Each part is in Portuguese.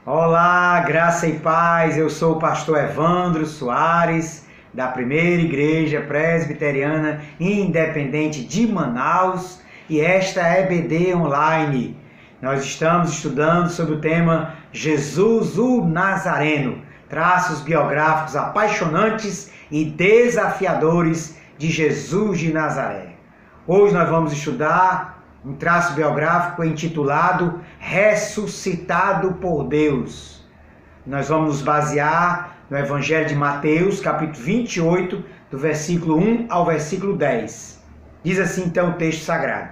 Olá, graça e paz, eu sou o pastor Evandro Soares, da Primeira Igreja Presbiteriana Independente de Manaus, e esta é EBD Online. Nós estamos estudando sobre o tema Jesus o Nazareno, traços biográficos apaixonantes e desafiadores de Jesus de Nazaré. Hoje nós vamos estudar um traço biográfico intitulado Ressuscitado por Deus. Nós vamos nos basear no Evangelho de Mateus, capítulo 28, do versículo 1 ao versículo 10. Diz assim então o texto sagrado.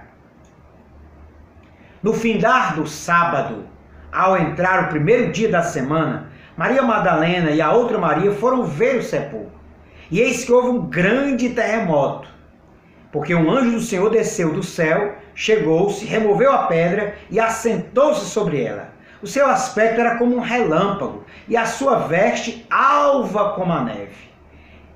No findar do sábado, ao entrar o primeiro dia da semana, Maria Madalena e a outra Maria foram ver o sepulcro. E eis que houve um grande terremoto, porque um anjo do Senhor desceu do céu, chegou-se, removeu a pedra e assentou-se sobre ela. O seu aspecto era como um relâmpago, e a sua veste alva como a neve.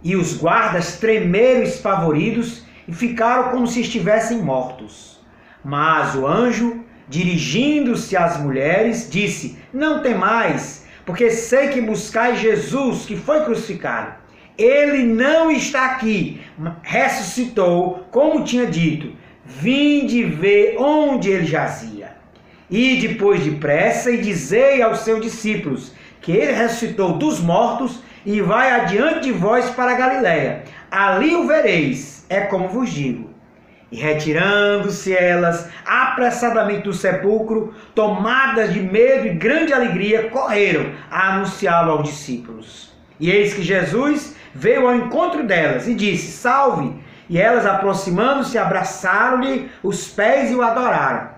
E os guardas tremeram espavoridos e ficaram como se estivessem mortos. Mas o anjo, dirigindo-se às mulheres, disse: Não temais, porque sei que buscais Jesus, que foi crucificado. Ele não está aqui, ressuscitou, como tinha dito. Vinde ver onde ele jazia. E depois depressa e dizei aos seus discípulos que ele ressuscitou dos mortos e vai adiante de vós para a Galiléia. Ali o vereis, é como vos digo. E retirando-se elas apressadamente do sepulcro, tomadas de medo e grande alegria, correram a anunciá-lo aos discípulos. E eis que Jesus veio ao encontro delas e disse: Salve! E elas, aproximando-se, abraçaram-lhe os pés e o adoraram.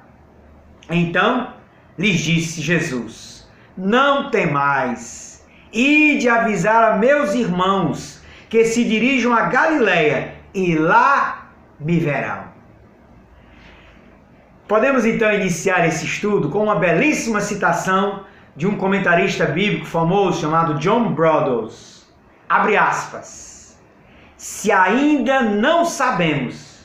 Então lhes disse Jesus: Não temais, ide avisar a meus irmãos que se dirijam a Galiléia, e lá me verão. Podemos então iniciar esse estudo com uma belíssima citação de um comentarista bíblico famoso chamado John Brodus. Abre aspas. Se ainda não sabemos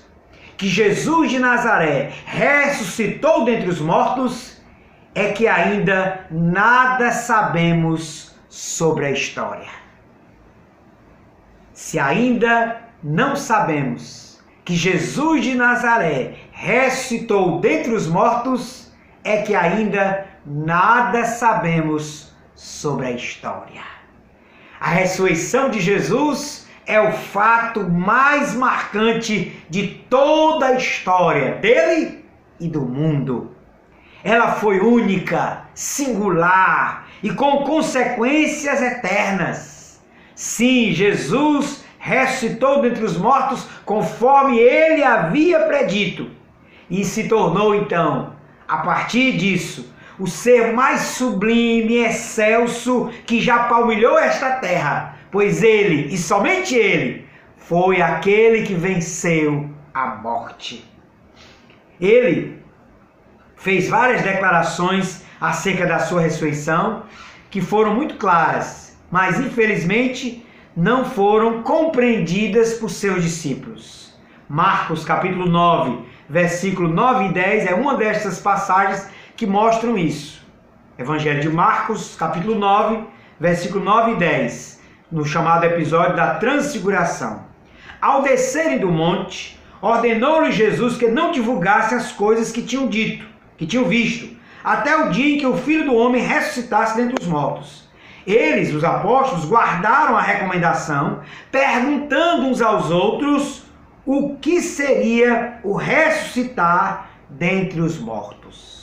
que Jesus de Nazaré ressuscitou dentre os mortos, é que ainda nada sabemos sobre a história. Se ainda não sabemos que Jesus de Nazaré ressuscitou dentre os mortos, é que ainda nada sabemos sobre a história. A ressurreição de Jesus é o fato mais marcante de toda a história dele e do mundo. Ela foi única, singular e com consequências eternas. Sim, Jesus ressuscitou dentre os mortos conforme ele havia predito e se tornou então, a partir disso, o ser mais sublime e excelso que já palmilhou esta terra, pois ele, e somente ele, foi aquele que venceu a morte. Ele fez várias declarações acerca da sua ressurreição, que foram muito claras, mas infelizmente não foram compreendidas por seus discípulos. Marcos capítulo 9, versículo 9 e 10 é uma destas passagens que mostram isso. Evangelho de Marcos, capítulo 9, versículo 9 e 10, no chamado episódio da Transfiguração. Ao descerem do monte, ordenou-lhes Jesus que não divulgassem as coisas que tinham dito, que tinham visto, até o dia em que o Filho do Homem ressuscitasse dentre os mortos. Eles, os apóstolos, guardaram a recomendação, perguntando uns aos outros o que seria o ressuscitar dentre os mortos.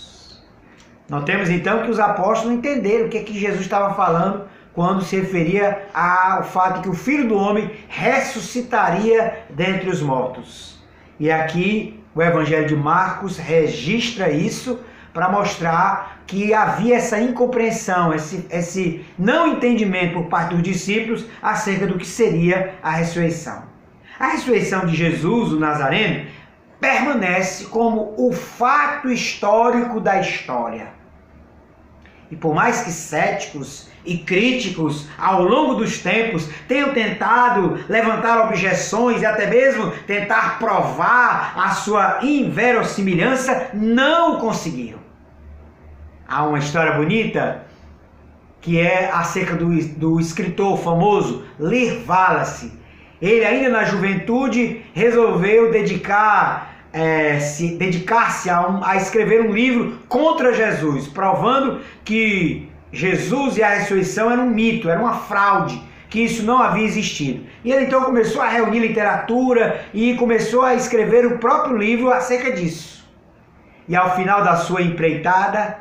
Notemos então que os apóstolos entenderam o que Jesus estava falando quando se referia ao fato de que o Filho do Homem ressuscitaria dentre os mortos. E aqui o Evangelho de Marcos registra isso para mostrar que havia essa incompreensão, esse não entendimento por parte dos discípulos acerca do que seria a ressurreição. A ressurreição de Jesus, o Nazareno, permanece como o fato histórico da história. E por mais que céticos e críticos ao longo dos tempos tenham tentado levantar objeções e até mesmo tentar provar a sua inverossimilhança, não conseguiram. Há uma história bonita que é acerca do escritor famoso Lear Wallace. Ele, ainda na juventude, resolveu dedicar-se a escrever um livro contra Jesus, provando que Jesus e a ressurreição era um mito, era uma fraude, que isso não havia existido. E ele então começou a reunir literatura e começou a escrever o próprio livro acerca disso. E ao final da sua empreitada,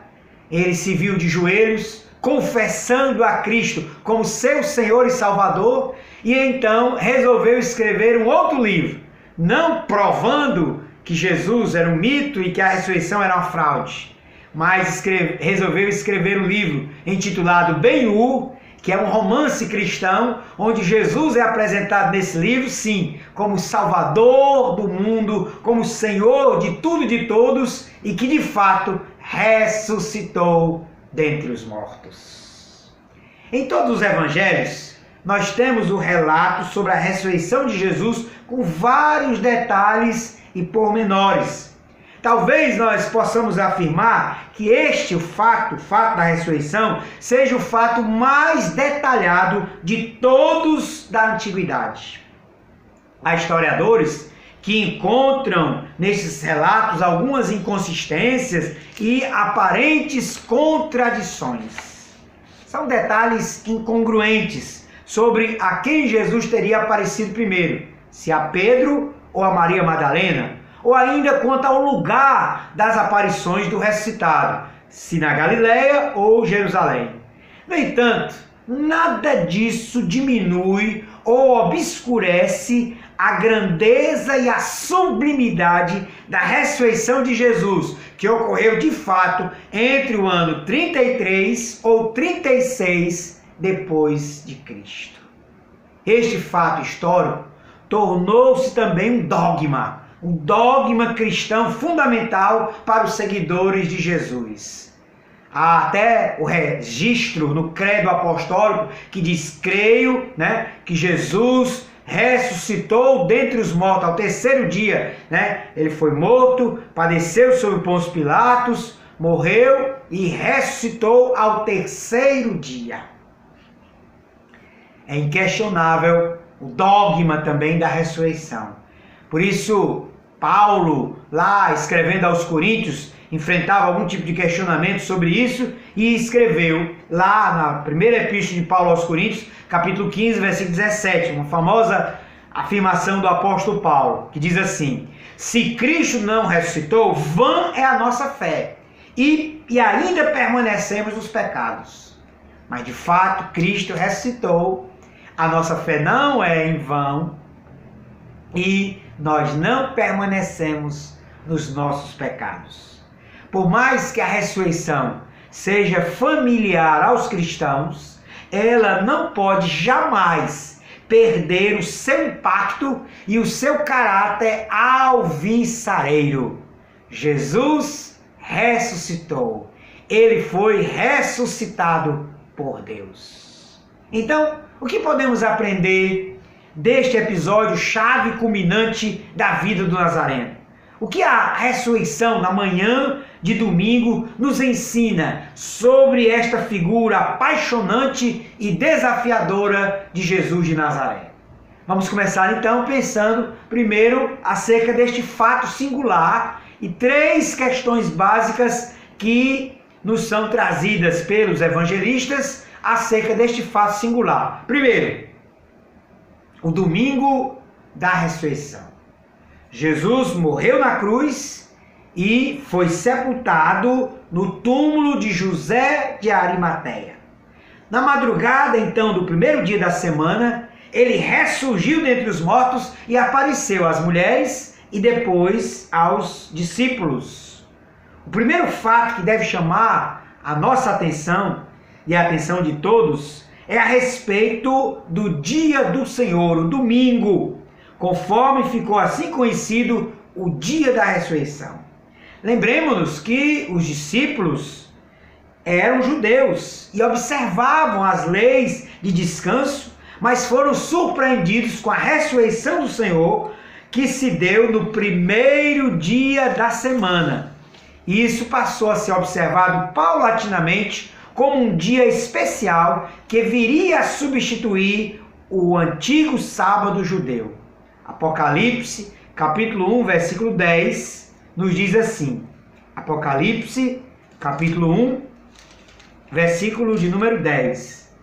ele se viu de joelhos, confessando a Cristo como seu Senhor e Salvador, e então resolveu escrever um outro livro, não provando que Jesus era um mito e que a ressurreição era uma fraude, mas resolveu escrever um livro intitulado Ben-Hur, que é um romance cristão, onde Jesus é apresentado nesse livro, sim, como Salvador do mundo, como Senhor de tudo e de todos, e que de fato ressuscitou dentre os mortos. Em todos os evangelhos, nós temos o relato sobre a ressurreição de Jesus com vários detalhes e pormenores. Talvez nós possamos afirmar que o fato da ressurreição, seja o fato mais detalhado de todos da antiguidade. Há historiadores que encontram nesses relatos algumas inconsistências e aparentes contradições. São detalhes incongruentes sobre a quem Jesus teria aparecido primeiro, se a Pedro ou a Maria Madalena, ou ainda quanto ao lugar das aparições do ressuscitado, se na Galileia ou Jerusalém. No entanto, nada disso diminui ou obscurece a grandeza e a sublimidade da ressurreição de Jesus, que ocorreu de fato entre o ano 33 ou 36 depois de Cristo. Este fato histórico tornou-se também um dogma cristão fundamental para os seguidores de Jesus. Há até o registro no credo apostólico que diz: creio, que Jesus ressuscitou dentre os mortos ao terceiro dia. Ele foi morto, padeceu sob Pôncio Pilatos, morreu e ressuscitou ao terceiro dia. É inquestionável o dogma também da ressurreição. Por isso, Paulo, lá escrevendo aos Coríntios, enfrentava algum tipo de questionamento sobre isso e escreveu lá na primeira epístola de Paulo aos Coríntios, capítulo 15, versículo 17, uma famosa afirmação do apóstolo Paulo, que diz assim: se Cristo não ressuscitou, vã é a nossa fé e ainda permanecemos nos pecados. Mas de fato, Cristo ressuscitou, a nossa fé não é em vão e nós não permanecemos nos nossos pecados. Por mais que a ressurreição seja familiar aos cristãos, ela não pode jamais perder o seu impacto e o seu caráter alvissareiro. Jesus ressuscitou. Ele foi ressuscitado por Deus. Então, o que podemos aprender deste episódio chave culminante da vida do Nazareno? O que a ressurreição na manhã de domingo nos ensina sobre esta figura apaixonante e desafiadora de Jesus de Nazaré? Vamos começar então pensando primeiro acerca deste fato singular e três questões básicas que nos são trazidas pelos evangelistas acerca deste fato singular. Primeiro, o domingo da ressurreição. Jesus morreu na cruz e foi sepultado no túmulo de José de Arimateia. Na madrugada, então, do primeiro dia da semana, ele ressurgiu dentre os mortos e apareceu às mulheres e depois aos discípulos. O primeiro fato que deve chamar a nossa atenção e a atenção de todos é a respeito do dia do Senhor, o domingo, conforme ficou assim conhecido o dia da ressurreição. Lembremos-nos que os discípulos eram judeus e observavam as leis de descanso, mas foram surpreendidos com a ressurreição do Senhor, que se deu no primeiro dia da semana. E isso passou a ser observado paulatinamente como um dia especial que viria a substituir o antigo sábado judeu. Apocalipse, capítulo 1, versículo 10, nos diz assim. Apocalipse, capítulo 1, versículo de número 10.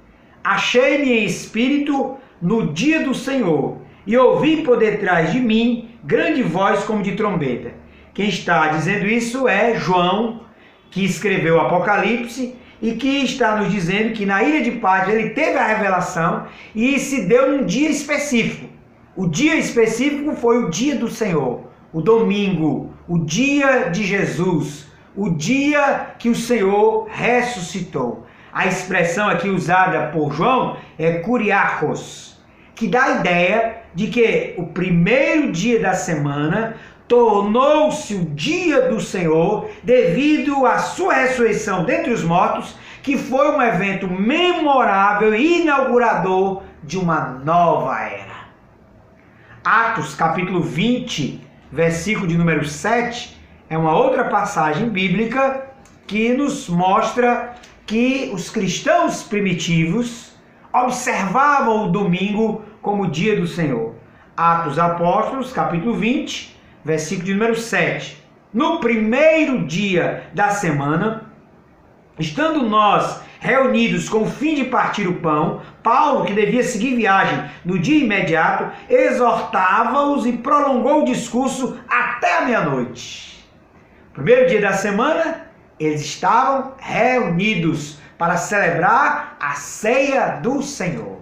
Achei-me em espírito no dia do Senhor, e ouvi por detrás de mim grande voz como de trombeta. Quem está dizendo isso é João, que escreveu o Apocalipse, e que está nos dizendo que na ilha de Patmos ele teve a revelação e se deu num dia específico. O dia específico foi o dia do Senhor, o domingo, o dia de Jesus, o dia que o Senhor ressuscitou. A expressão aqui usada por João é kuriakos, que dá a ideia de que o primeiro dia da semana tornou-se o dia do Senhor devido à sua ressurreição dentre os mortos, que foi um evento memorável e inaugurador de uma nova era. Atos capítulo 20, versículo de número 7, é uma outra passagem bíblica que nos mostra que os cristãos primitivos observavam o domingo como o dia do Senhor. Atos Apóstolos, capítulo 20, versículo de número 7. No primeiro dia da semana, estando nós reunidos com o fim de partir o pão, Paulo, que devia seguir viagem no dia imediato, exortava-os e prolongou o discurso até a meia-noite. Primeiro dia da semana, eles estavam reunidos para celebrar a ceia do Senhor.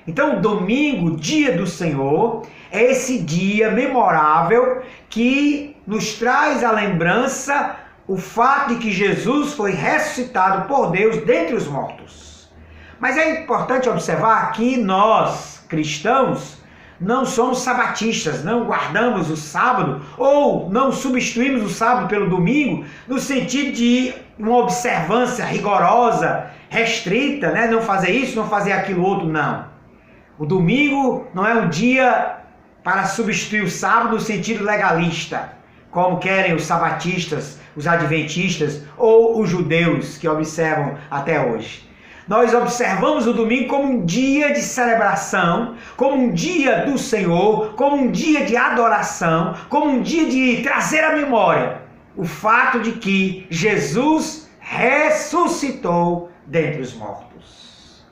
Então, o domingo, dia do Senhor, é esse dia memorável que nos traz a lembrança o fato de que Jesus foi ressuscitado por Deus dentre os mortos. Mas é importante observar que nós, cristãos, não somos sabatistas, não guardamos o sábado ou não substituímos o sábado pelo domingo no sentido de uma observância rigorosa, restrita, né? Não fazer isso, não fazer aquilo outro, não. O domingo não é um dia para substituir o sábado no sentido legalista, como querem os sabatistas, os adventistas ou os judeus que observam até hoje. Nós observamos o domingo como um dia de celebração, como um dia do Senhor, como um dia de adoração, como um dia de trazer à memória o fato de que Jesus ressuscitou dentre os mortos.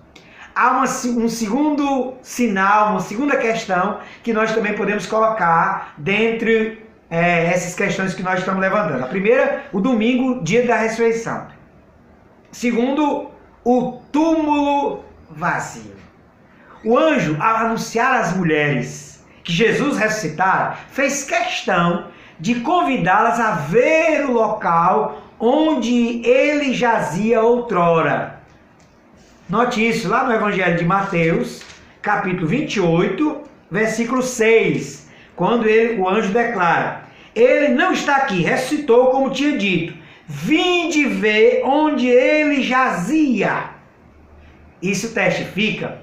Há um segundo sinal, uma segunda questão que nós também podemos colocar dentre essas questões que nós estamos levantando. A primeira, o domingo, dia da ressurreição. Segundo, o túmulo vazio. O anjo, ao anunciar às mulheres que Jesus ressuscitara, fez questão de convidá-las a ver o local onde ele jazia outrora. Note isso lá no Evangelho de Mateus, capítulo 28, versículo 6, quando o anjo declara: ele não está aqui, ressuscitou como tinha dito. Vinde ver onde ele jazia. Isso testifica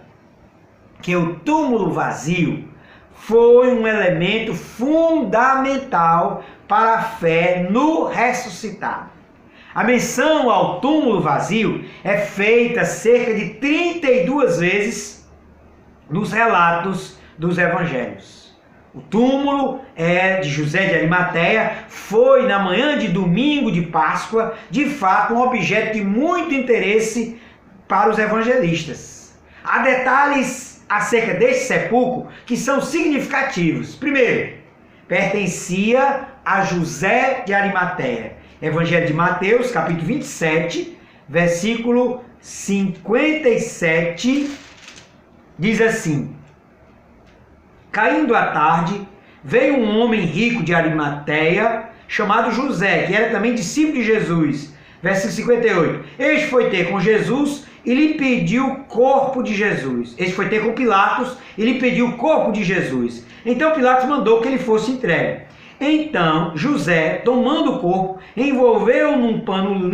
que o túmulo vazio foi um elemento fundamental para a fé no ressuscitado. A menção ao túmulo vazio é feita cerca de 32 vezes nos relatos dos evangelhos. O túmulo de José de Arimateia foi, na manhã de domingo de Páscoa, de fato um objeto de muito interesse para os evangelistas. Há detalhes acerca deste sepulcro que são significativos. Primeiro, pertencia a José de Arimateia. Evangelho de Mateus, capítulo 27, versículo 57, diz assim: caindo a tarde, veio um homem rico de Arimateia, chamado José, que era também discípulo de Jesus. Versículo 58. Este foi ter com Jesus e lhe pediu o corpo de Jesus. Este foi ter com Pilatos e lhe pediu o corpo de Jesus. Então Pilatos mandou que ele fosse entregue. Então José, tomando o corpo, envolveu num pano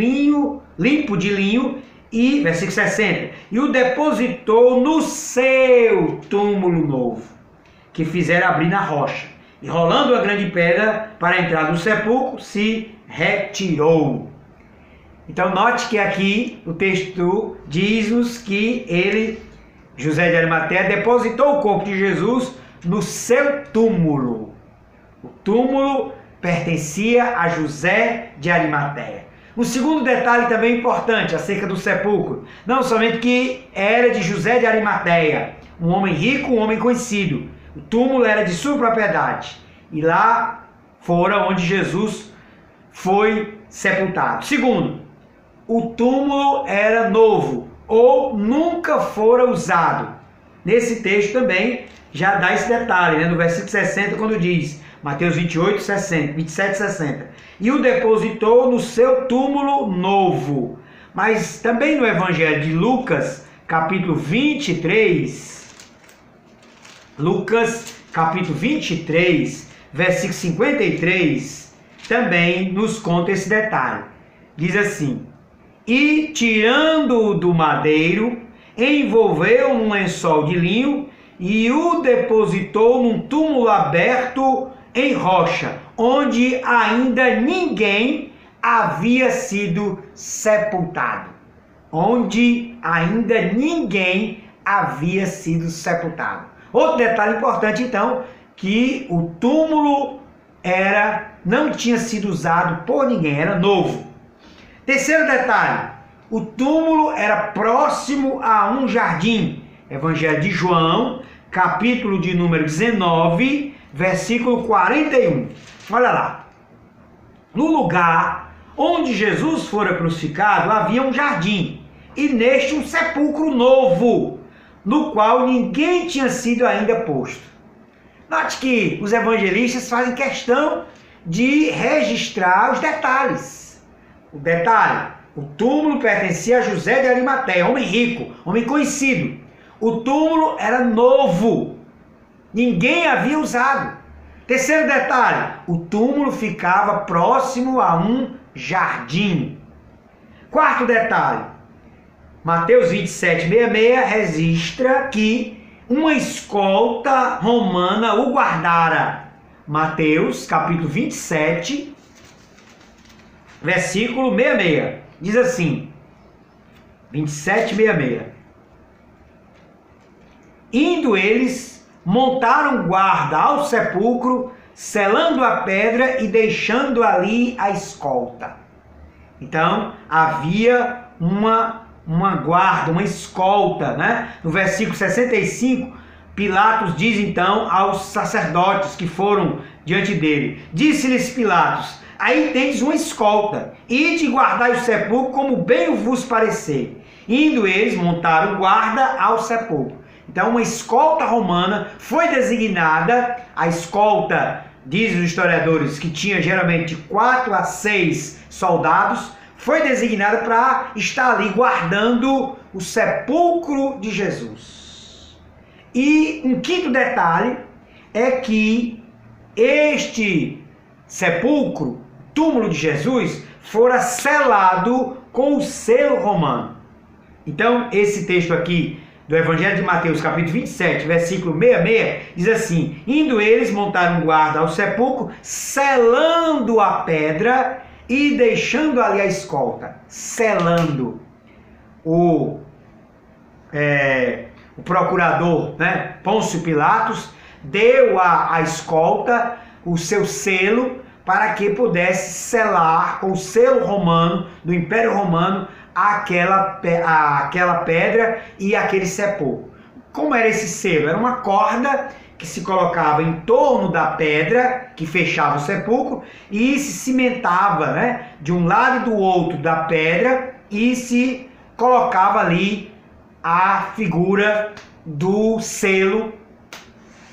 limpo de linho e, versículo 60, e o depositou no seu túmulo novo, que fizeram abrir na rocha. E rolando a grande pedra para a entrada do sepulcro, se retirou. Então note que aqui o texto diz-nos que ele, José de Arimateia, depositou o corpo de Jesus no seu túmulo. O túmulo pertencia a José de Arimateia. Um segundo detalhe também importante acerca do sepulcro, não somente que era de José de Arimateia, um homem rico, um homem conhecido. O túmulo era de sua propriedade e lá fora onde Jesus foi sepultado. Segundo, o túmulo era novo ou nunca fora usado. Nesse texto também já dá esse detalhe, no versículo 60, quando diz, Mateus 28, 60, 27, 60, e o depositou no seu túmulo novo. Mas também no Evangelho de Lucas, capítulo 23, Lucas, capítulo 23, versículo 53, também nos conta esse detalhe. Diz assim, e tirando-o do madeiro, envolveu num lençol de linho e o depositou num túmulo aberto em rocha, onde ainda ninguém havia sido sepultado. Onde ainda ninguém havia sido sepultado. Outro detalhe importante, então, que o túmulo não tinha sido usado por ninguém, era novo. Terceiro detalhe, o túmulo era próximo a um jardim. Evangelho de João, capítulo de número 19, versículo 41. Olha lá. No lugar onde Jesus fora crucificado havia um jardim, e neste um sepulcro novo, no qual ninguém tinha sido ainda posto. Note que os evangelistas fazem questão de registrar os detalhes. O detalhe, o túmulo pertencia a José de Arimateia, homem rico, homem conhecido. O túmulo era novo, ninguém havia usado. Terceiro detalhe, o túmulo ficava próximo a um jardim. Quarto detalhe, Mateus 27, 66 registra que uma escolta romana o guardara. Mateus, capítulo 27, versículo 66. Diz assim, 27, 66. Indo eles, montaram guarda ao sepulcro, selando a pedra e deixando ali a escolta. Então, havia uma guarda, uma escolta, né? No versículo 65, Pilatos diz então aos sacerdotes que foram diante dele, disse-lhes Pilatos, aí tendes uma escolta, ide guardai o sepulcro como bem vos parecer. Indo eles, montaram guarda ao sepulcro. Então uma escolta romana foi designada, a escolta, dizem os historiadores, que tinha geralmente 4 a 6 soldados, foi designada para estar ali guardando o sepulcro de Jesus. E um quinto detalhe é que este sepulcro, túmulo de Jesus, fora selado com o selo romano. Então esse texto aqui do Evangelho de Mateus, capítulo 27, versículo 66, diz assim, indo eles, montaram guarda ao sepulcro, selando a pedra e deixando ali a escolta. Selando. O procurador, né, Pôncio Pilatos, deu à escolta o seu selo para que pudesse selar com o selo romano, do Império Romano, aquela pedra e aquele sepulcro. Como era esse selo? Era uma corda que se colocava em torno da pedra que fechava o sepulcro e se cimentava, né, de um lado e do outro da pedra e se colocava ali a figura do selo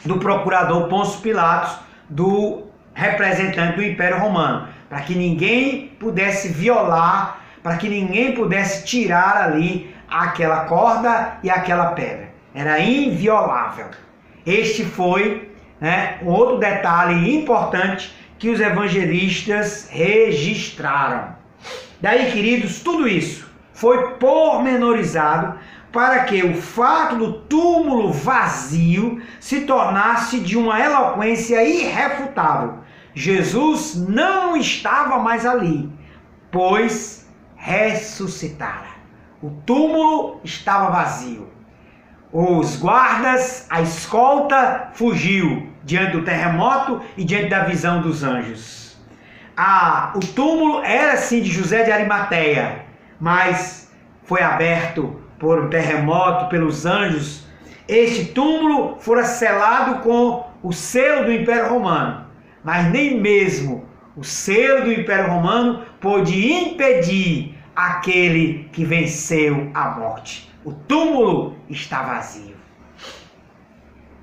do procurador Pôncio Pilatos, do representante do Império Romano, para que ninguém pudesse violar, para que ninguém pudesse tirar ali aquela corda e aquela pedra. Era inviolável. Este foi, né, um outro detalhe importante que os evangelistas registraram. Daí, queridos, tudo isso foi pormenorizado para que o fato do túmulo vazio se tornasse de uma eloquência irrefutável. Jesus não estava mais ali, pois ressuscitara. O túmulo estava vazio. Os guardas, a escolta fugiu diante do terremoto e diante da visão dos anjos. O túmulo era sim de José de Arimateia, mas foi aberto por um terremoto, pelos anjos. Este túmulo fora selado com o selo do Império Romano, mas nem mesmo o selo do Império Romano pôde impedir aquele que venceu a morte. O túmulo está vazio.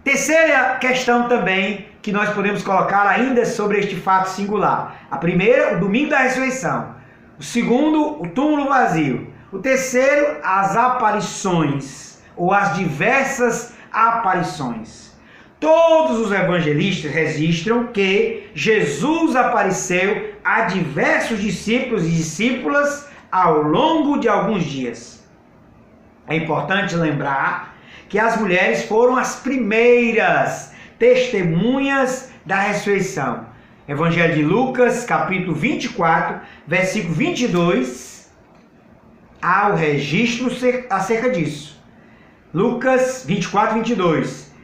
Terceira questão também que nós podemos colocar ainda sobre este fato singular. A primeira, o domingo da ressurreição. O segundo, o túmulo vazio. O terceiro, as aparições, ou as diversas aparições. Todos os evangelistas registram que Jesus apareceu a diversos discípulos e discípulas ao longo de alguns dias. É importante lembrar que as mulheres foram as primeiras testemunhas da ressurreição. Evangelho de Lucas, capítulo 24, versículo 22, há o registro acerca disso. Lucas 24, 22.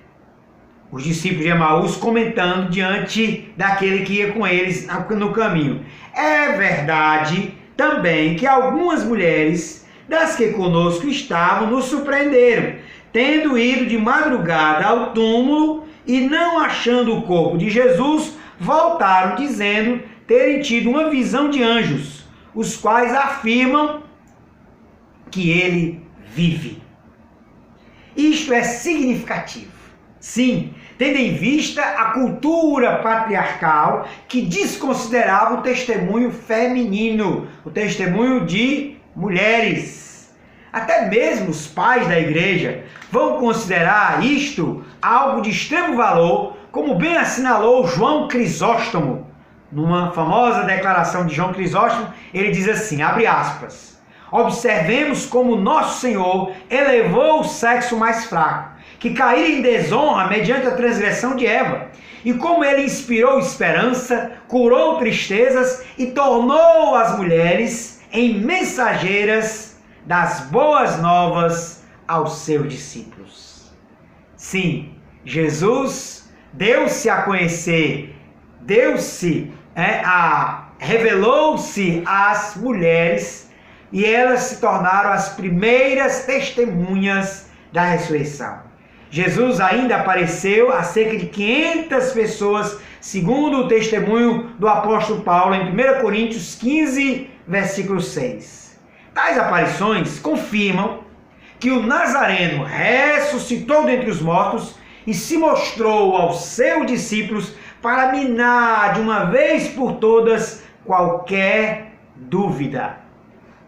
Os discípulos de Emaús comentando diante daquele que ia com eles no caminho. É verdade também que algumas mulheres das que conosco estavam nos surpreenderam, tendo ido de madrugada ao túmulo e não achando o corpo de Jesus, voltaram dizendo terem tido uma visão de anjos, os quais afirmam que ele vive. Isto é significativo. Sim, tendo em vista a cultura patriarcal que desconsiderava o testemunho feminino, o testemunho de mulheres. Até mesmo os pais da igreja vão considerar isto algo de extremo valor, como bem assinalou João Crisóstomo. Numa famosa declaração de João Crisóstomo, ele diz assim, abre aspas, observemos como nosso Senhor elevou o sexo mais fraco, que caíra em desonra mediante a transgressão de Eva, e como ele inspirou esperança, curou tristezas e tornou as mulheres em mensageiras das boas novas aos seus discípulos. Sim, Jesus deu-se a conhecer, revelou-se às mulheres e elas se tornaram as primeiras testemunhas da ressurreição. Jesus ainda apareceu a cerca de 500 pessoas, segundo o testemunho do apóstolo Paulo em 1 Coríntios 15, versículo 6. Tais aparições confirmam que o Nazareno ressuscitou dentre os mortos e se mostrou aos seus discípulos para minar de uma vez por todas qualquer dúvida.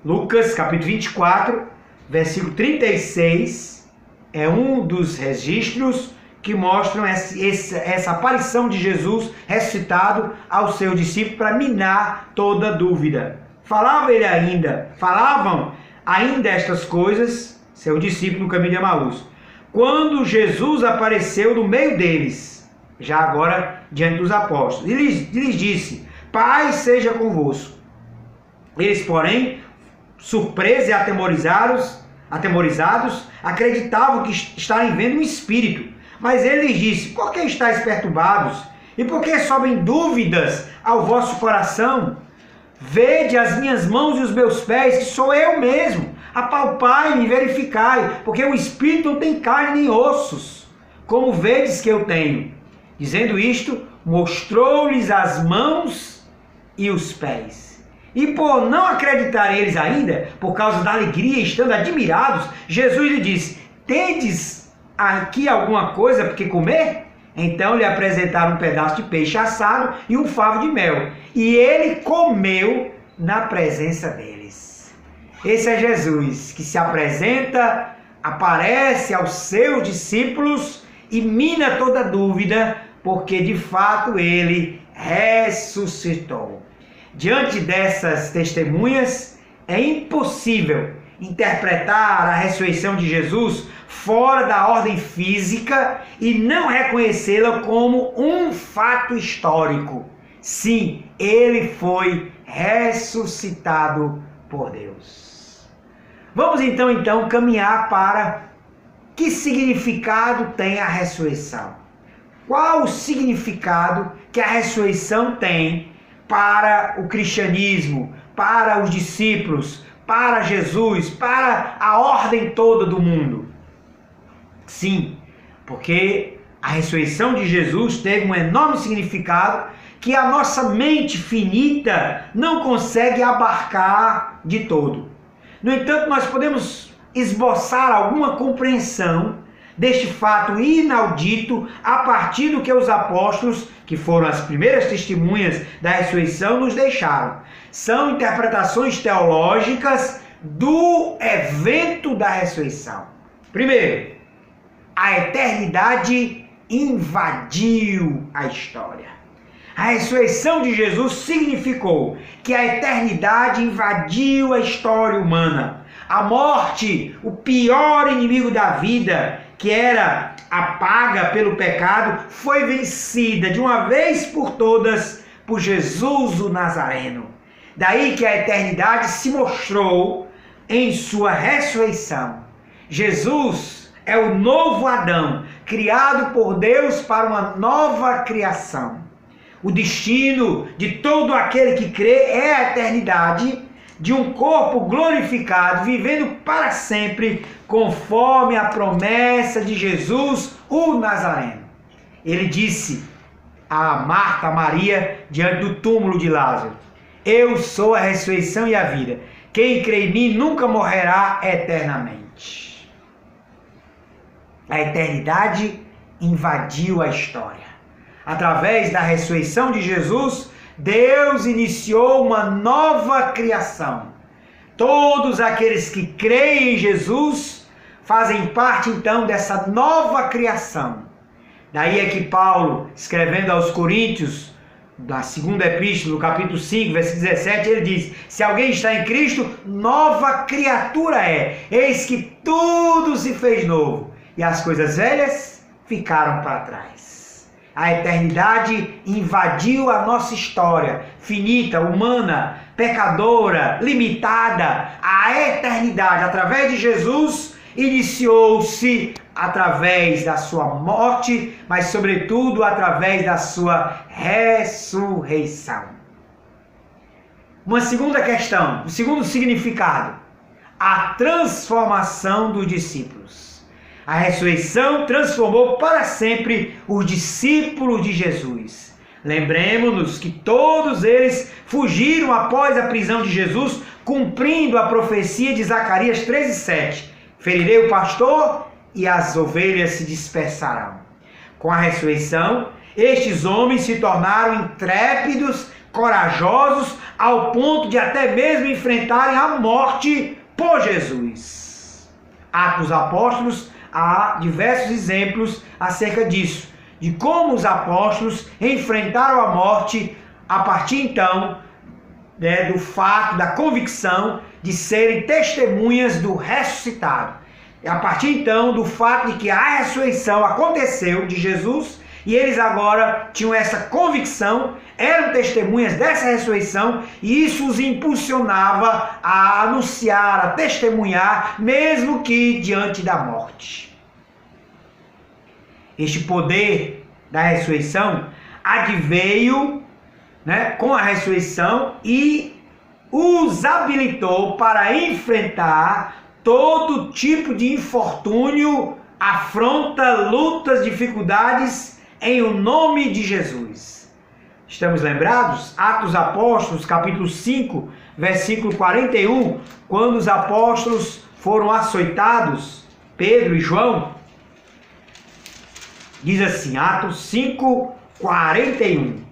Lucas capítulo 24, versículo 36, é um dos registros que mostram essa aparição de Jesus ressuscitado aos seus discípulos para minar toda dúvida. Falavam ainda estas coisas, seu discípulo no caminho de Emaús, quando Jesus apareceu no meio deles, já agora diante dos apóstolos, e lhes disse, paz seja convosco. Eles, porém, surpresos e atemorizados, acreditavam que estarem vendo um espírito. Mas ele lhes disse, por que estáis perturbados? E por que sobem dúvidas ao vosso coração? Vede as minhas mãos e os meus pés, que sou eu mesmo. Apalpai-me e verificai, porque o espírito não tem carne nem ossos, como vedes que eu tenho. Dizendo isto, mostrou-lhes as mãos e os pés. E por não acreditar eles ainda, por causa da alegria, estando admirados, Jesus lhe disse, tendes aqui alguma coisa para que comer? Então lhe apresentaram um pedaço de peixe assado e um favo de mel. E ele comeu na presença deles. Esse é Jesus, que se apresenta, aparece aos seus discípulos e mina toda dúvida, porque de fato ele ressuscitou. Diante dessas testemunhas, é impossível interpretar a ressurreição de Jesus fora da ordem física e não reconhecê-la como um fato histórico. Sim, ele foi ressuscitado por Deus. Vamos então caminhar para que significado tem a ressurreição. Qual o significado que a ressurreição tem para o cristianismo, para os discípulos, para Jesus, para a ordem toda do mundo? Sim, porque a ressurreição de Jesus teve um enorme significado que a nossa mente finita não consegue abarcar de todo. No entanto, nós podemos esboçar alguma compreensão deste fato inaudito a partir do que os apóstolos, que foram as primeiras testemunhas da ressurreição, nos deixaram. São interpretações teológicas do evento da ressurreição. Primeiro, a eternidade invadiu a história. A ressurreição de Jesus significou que a eternidade invadiu a história humana. A morte, o pior inimigo da vida, que era a paga pelo pecado, foi vencida de uma vez por todas por Jesus o Nazareno. Daí que a eternidade se mostrou em sua ressurreição. Jesus é o novo Adão, criado por Deus para uma nova criação. O destino de todo aquele que crê é a eternidade de um corpo glorificado, vivendo para sempre, conforme a promessa de Jesus, o Nazareno. Ele disse a Marta, a Maria, diante do túmulo de Lázaro: eu sou a ressurreição e a vida. Quem crê em mim nunca morrerá eternamente. A eternidade invadiu a história. Através da ressurreição de Jesus, Deus iniciou uma nova criação. Todos aqueles que creem em Jesus fazem parte então dessa nova criação. Daí é que Paulo, escrevendo aos Coríntios, na segunda epístola, no capítulo 5, versículo 17, ele diz: se alguém está em Cristo, nova criatura é. Eis que tudo se fez novo, e as coisas velhas ficaram para trás. A eternidade invadiu a nossa história, finita, humana, pecadora, limitada. A eternidade, através de Jesus, iniciou-se através da sua morte, mas sobretudo através da sua ressurreição. Uma segunda questão, um segundo significado: a transformação dos discípulos. A ressurreição transformou para sempre os discípulos de Jesus. Lembremos-nos que todos eles fugiram após a prisão de Jesus, cumprindo a profecia de Zacarias 13:7. Ferirei o pastor e as ovelhas se dispersarão. Com a ressurreição, estes homens se tornaram intrépidos, corajosos, ao ponto de até mesmo enfrentarem a morte por Jesus. Atos dos Apóstolos, há diversos exemplos acerca disso, de como os apóstolos enfrentaram a morte a partir então do fato, da convicção de serem testemunhas do ressuscitado. E a partir então do fato de que a ressurreição aconteceu de Jesus e eles agora tinham essa convicção, eram testemunhas dessa ressurreição, e isso os impulsionava a anunciar, a testemunhar, mesmo que diante da morte. Este poder da ressurreição adveio com a ressurreição e os habilitou para enfrentar todo tipo de infortúnio, afronta, lutas, dificuldades em o nome de Jesus. Estamos lembrados? Atos dos Apóstolos, capítulo 5, versículo 41, quando os apóstolos foram açoitados, Pedro e João, diz assim, Atos 5, 41.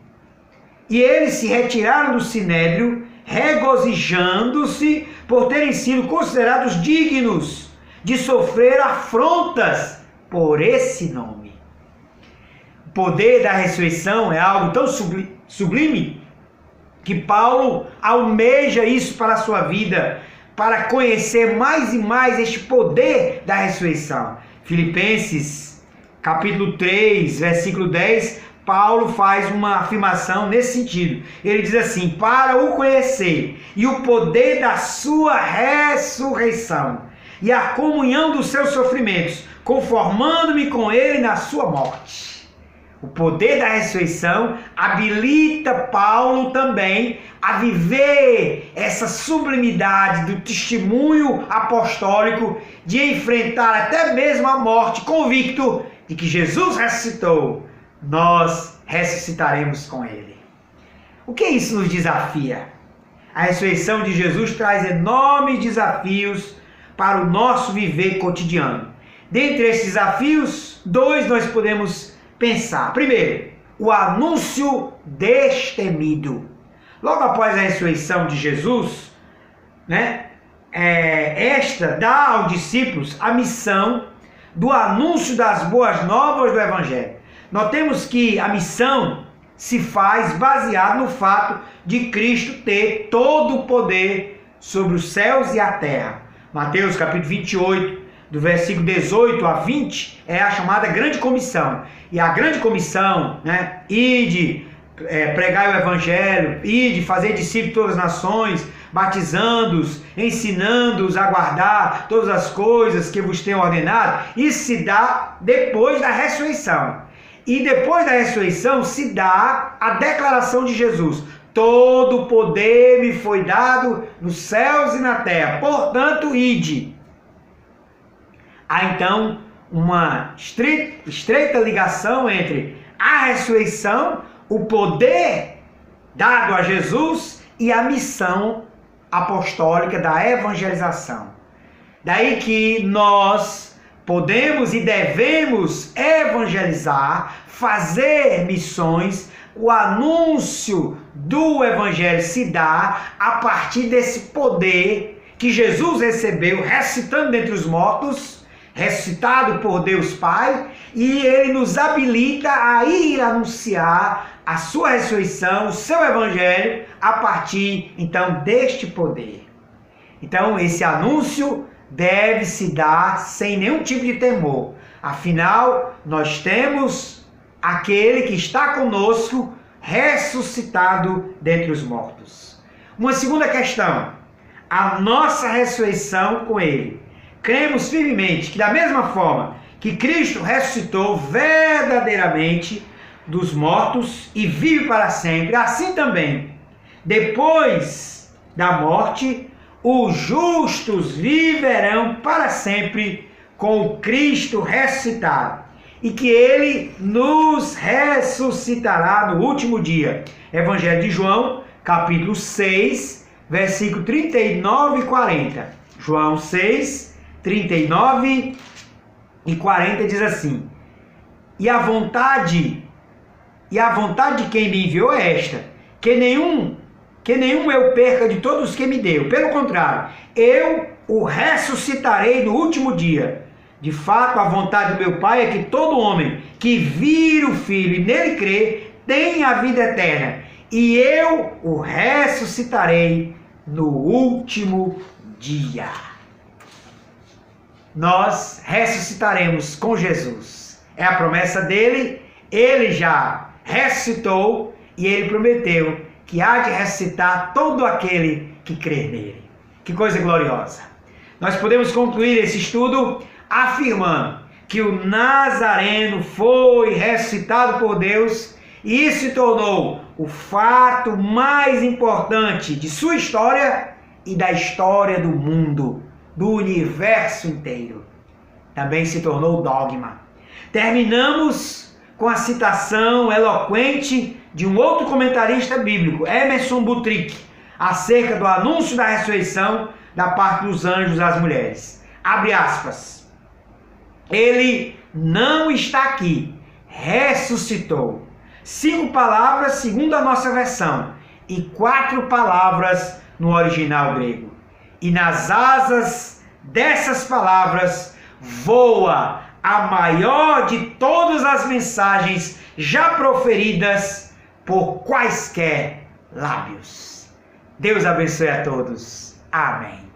E eles se retiraram do sinédrio, regozijando-se por terem sido considerados dignos de sofrer afrontas por esse nome. O poder da ressurreição é algo tão sublime que Paulo almeja isso para a sua vida, para conhecer mais e mais este poder da ressurreição. Filipenses, capítulo 3, versículo 10, Paulo faz uma afirmação nesse sentido. Ele diz assim: para o conhecer e o poder da sua ressurreição e a comunhão dos seus sofrimentos, conformando-me com ele na sua morte. O poder da ressurreição habilita Paulo também a viver essa sublimidade do testemunho apostólico de enfrentar até mesmo a morte, convicto de que Jesus ressuscitou, nós ressuscitaremos com ele. O que isso nos desafia? A ressurreição de Jesus traz enormes desafios para o nosso viver cotidiano. Dentre esses desafios, 2 nós podemos pensar. Primeiro, o anúncio destemido. Logo após a ressurreição de Jesus, esta dá aos discípulos a missão do anúncio das boas novas do Evangelho. Notemos que a missão se faz baseada no fato de Cristo ter todo o poder sobre os céus e a terra. Mateus capítulo 28, do versículo 18 a 20, é a chamada Grande Comissão. E a Grande Comissão, ide, pregar o Evangelho, ide, fazer discípulos de todas as nações, batizando-os, ensinando-os a guardar todas as coisas que vos tenho ordenado, isso se dá depois da ressurreição. E depois da ressurreição se dá a declaração de Jesus: todo o poder me foi dado nos céus e na terra, portanto, ide. Há então uma estreita ligação entre a ressurreição, o poder dado a Jesus e a missão apostólica da evangelização. Daí que nós podemos e devemos evangelizar, fazer missões. O anúncio do evangelho se dá a partir desse poder que Jesus recebeu, ressuscitando dentre os mortos, ressuscitado por Deus Pai, e ele nos habilita a ir anunciar a sua ressurreição, o seu evangelho, a partir então deste poder. Então esse anúncio deve se dar sem nenhum tipo de temor. Afinal, nós temos aquele que está conosco, ressuscitado dentre os mortos. Uma segunda questão: a nossa ressurreição com ele. Cremos firmemente que, da mesma forma que Cristo ressuscitou verdadeiramente dos mortos e vive para sempre, assim também, depois da morte, os justos viverão para sempre com o Cristo ressuscitado, e que ele nos ressuscitará no último dia. Evangelho de João, capítulo 6, versículo 39 e 40. João 6, 39 e 40 diz assim: E a vontade de quem me enviou é esta, que nenhum eu perca de todos os que me deu. Pelo contrário, eu o ressuscitarei no último dia. De fato, a vontade do meu Pai é que todo homem que vir o Filho e nele crer tenha a vida eterna, e eu o ressuscitarei no último dia. Nós ressuscitaremos com Jesus. É a promessa dele. Ele já ressuscitou e ele prometeu que há de ressuscitar todo aquele que crer nele. Que coisa gloriosa! Nós podemos concluir esse estudo afirmando que o Nazareno foi ressuscitado por Deus, e isso se tornou o fato mais importante de sua história e da história do mundo, do universo inteiro. Também se tornou dogma. Terminamos com a citação eloquente de um outro comentarista bíblico, Emerson Buttrick, acerca do anúncio da ressurreição da parte dos anjos às mulheres. Abre aspas. Ele não está aqui, ressuscitou. 5 palavras segundo a nossa versão e 4 palavras no original grego. E nas asas dessas palavras voa a maior de todas as mensagens já proferidas por quaisquer lábios. Deus abençoe a todos. Amém.